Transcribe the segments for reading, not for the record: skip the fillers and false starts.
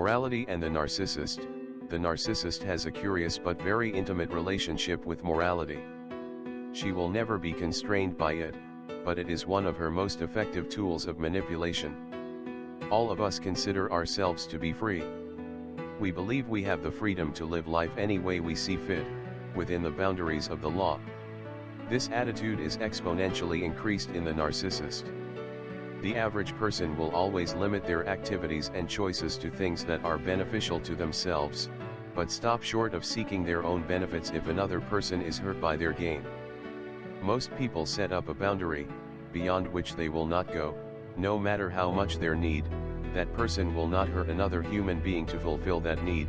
Morality and the narcissist. The narcissist has a curious but very intimate relationship with morality. She will never be constrained by it, but it is one of her most effective tools of manipulation. All of us consider ourselves to be free. We believe we have the freedom to live life any way we see fit, within the boundaries of the law. This attitude is exponentially increased in the narcissist. The average person will always limit their activities and choices to things that are beneficial to themselves, but stop short of seeking their own benefits if another person is hurt by their gain. Most people set up a boundary, beyond which they will not go, no matter how much their need. That person will not hurt another human being to fulfill that need.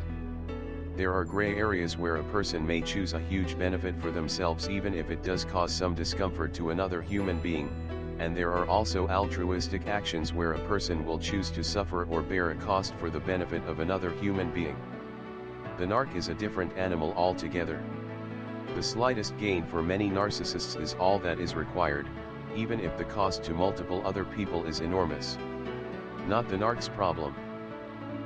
There are gray areas where a person may choose a huge benefit for themselves even if it does cause some discomfort to another human being, and there are also altruistic actions where a person will choose to suffer or bear a cost for the benefit of another human being. The narc is a different animal altogether. The slightest gain for many narcissists is all that is required, even if the cost to multiple other people is enormous. Not the narc's problem.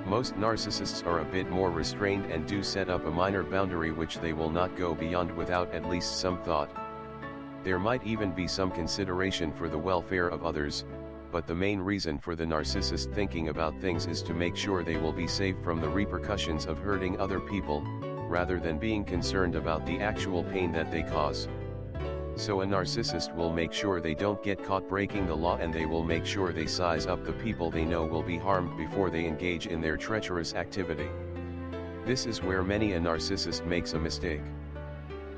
Most narcissists are a bit more restrained and do set up a minor boundary which they will not go beyond without at least some thought. There might even be some consideration for the welfare of others, but the main reason for the narcissist thinking about things is to make sure they will be safe from the repercussions of hurting other people, rather than being concerned about the actual pain that they cause. So a narcissist will make sure they don't get caught breaking the law, and they will make sure they size up the people they know will be harmed before they engage in their treacherous activity. This is where many a narcissist makes a mistake.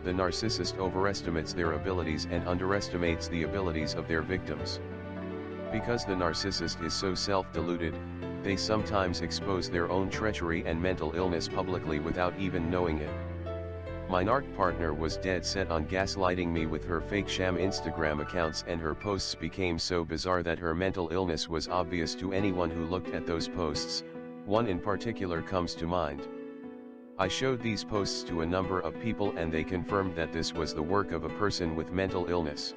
The narcissist overestimates their abilities and underestimates the abilities of their victims. Because the narcissist is so self-deluded, they sometimes expose their own treachery and mental illness publicly without even knowing it. My narc partner was dead set on gaslighting me with her fake sham Instagram accounts, and her posts became so bizarre that her mental illness was obvious to anyone who looked at those posts. One in particular comes to mind. I showed these posts to a number of people and they confirmed that this was the work of a person with mental illness.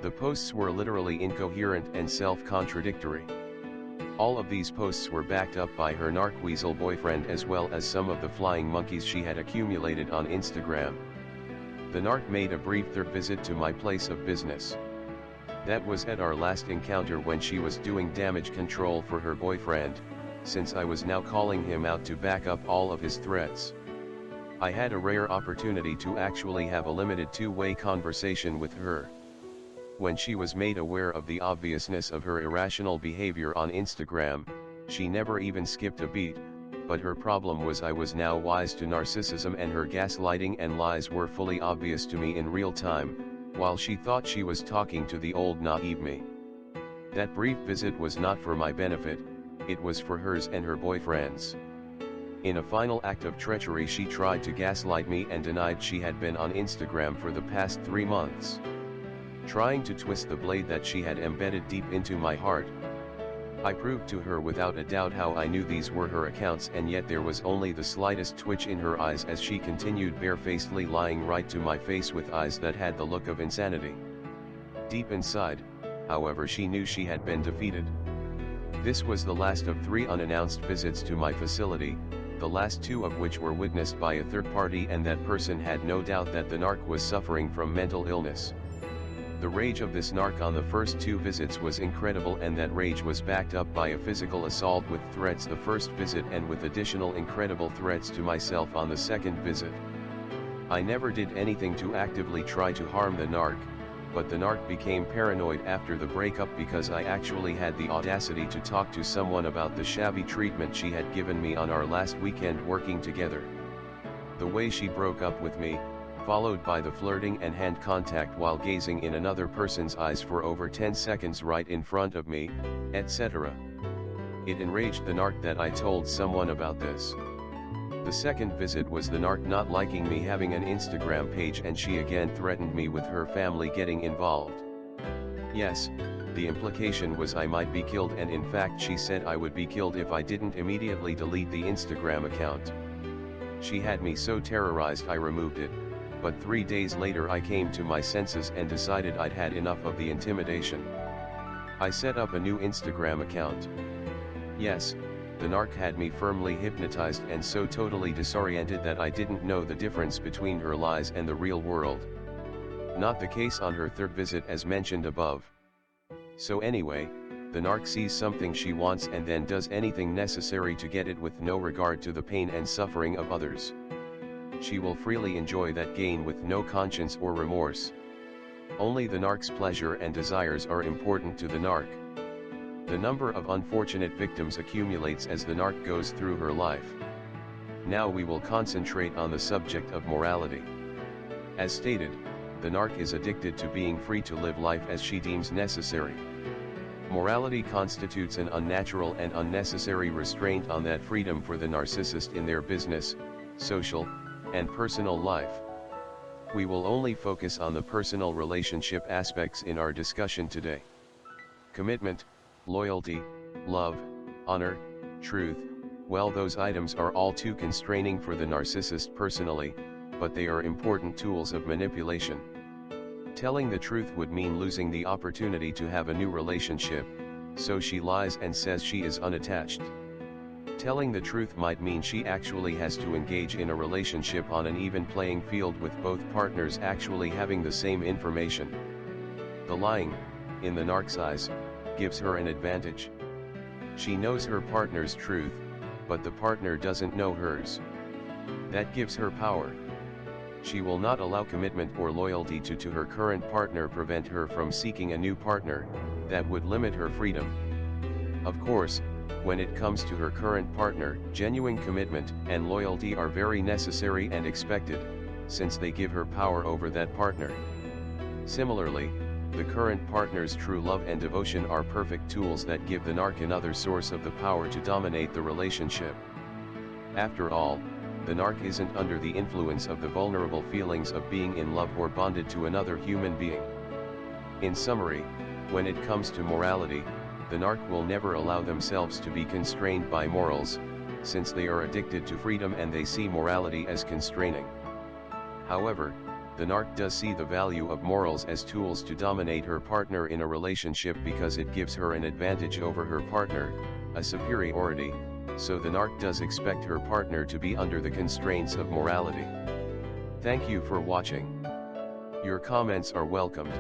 The posts were literally incoherent and self-contradictory. All of these posts were backed up by her narc weasel boyfriend, as well as some of the flying monkeys she had accumulated on Instagram. The narc made a brief third visit to my place of business. That was at our last encounter when she was doing damage control for her boyfriend, since I was now calling him out to back up all of his threats. I had a rare opportunity to actually have a limited two-way conversation with her. When she was made aware of the obviousness of her irrational behavior on Instagram, she never even skipped a beat, but her problem was I was now wise to narcissism and her gaslighting and lies were fully obvious to me in real time, while she thought she was talking to the old naive me. That brief visit was not for my benefit, it was for hers and her boyfriend's. In a final act of treachery, she tried to gaslight me and denied she had been on Instagram for the past 3 months. Trying to twist the blade that she had embedded deep into my heart. I proved to her without a doubt how I knew these were her accounts, and yet there was only the slightest twitch in her eyes as she continued barefacedly lying right to my face with eyes that had the look of insanity. Deep inside, however, she knew she had been defeated. This was the last of 3 unannounced visits to my facility, the last 2 of which were witnessed by a third party, and that person had no doubt that the narc was suffering from mental illness. The rage of this narc on the first 2 visits was incredible, and that rage was backed up by a physical assault with threats the first visit and with additional incredible threats to myself on the second visit. I never did anything to actively try to harm the narc, but the narc became paranoid after the breakup because I actually had the audacity to talk to someone about the shabby treatment she had given me on our last weekend working together. The way she broke up with me, followed by the flirting and hand contact while gazing in another person's eyes for over 10 seconds right in front of me, etc. It enraged the narc that I told someone about this. The second visit was the narc not liking me having an Instagram page, and she again threatened me with her family getting involved. Yes, the implication was I might be killed, and in fact she said I would be killed if I didn't immediately delete the Instagram account. She had me so terrorized I removed it, but 3 days later I came to my senses and decided I'd had enough of the intimidation. I set up a new Instagram account. Yes, the narc had me firmly hypnotized and so totally disoriented that I didn't know the difference between her lies and the real world. Not the case on her third visit as mentioned above. So anyway, the narc sees something she wants and then does anything necessary to get it with no regard to the pain and suffering of others. She will freely enjoy that gain with no conscience or remorse. Only the narc's pleasure and desires are important to the narc. The number of unfortunate victims accumulates as the narc goes through her life. Now we will concentrate on the subject of morality. As stated, the narc is addicted to being free to live life as she deems necessary. Morality constitutes an unnatural and unnecessary restraint on that freedom for the narcissist in their business, social, and personal life. We will only focus on the personal relationship aspects in our discussion today. Commitment, loyalty, love, honor, truth, well, those items are all too constraining for the narcissist personally, but they are important tools of manipulation. Telling the truth would mean losing the opportunity to have a new relationship, so she lies and says she is unattached. Telling the truth might mean she actually has to engage in a relationship on an even playing field with both partners actually having the same information. The lying, in the narc's eyes, gives her an advantage. She knows her partner's truth, but the partner doesn't know hers. That gives her power. She will not allow commitment or loyalty to her current partner prevent her from seeking a new partner, that would limit her freedom. Of course, when it comes to her current partner, genuine commitment and loyalty are very necessary and expected, since they give her power over that partner. Similarly, the current partner's true love and devotion are perfect tools that give the narc another source of the power to dominate the relationship. After all, the narc isn't under the influence of the vulnerable feelings of being in love or bonded to another human being. In summary, when it comes to morality, the narc will never allow themselves to be constrained by morals, since they are addicted to freedom and they see morality as constraining. However, the narc does see the value of morals as tools to dominate her partner in a relationship because it gives her an advantage over her partner, a superiority, so the narc does expect her partner to be under the constraints of morality. Thank you for watching. Your comments are welcomed.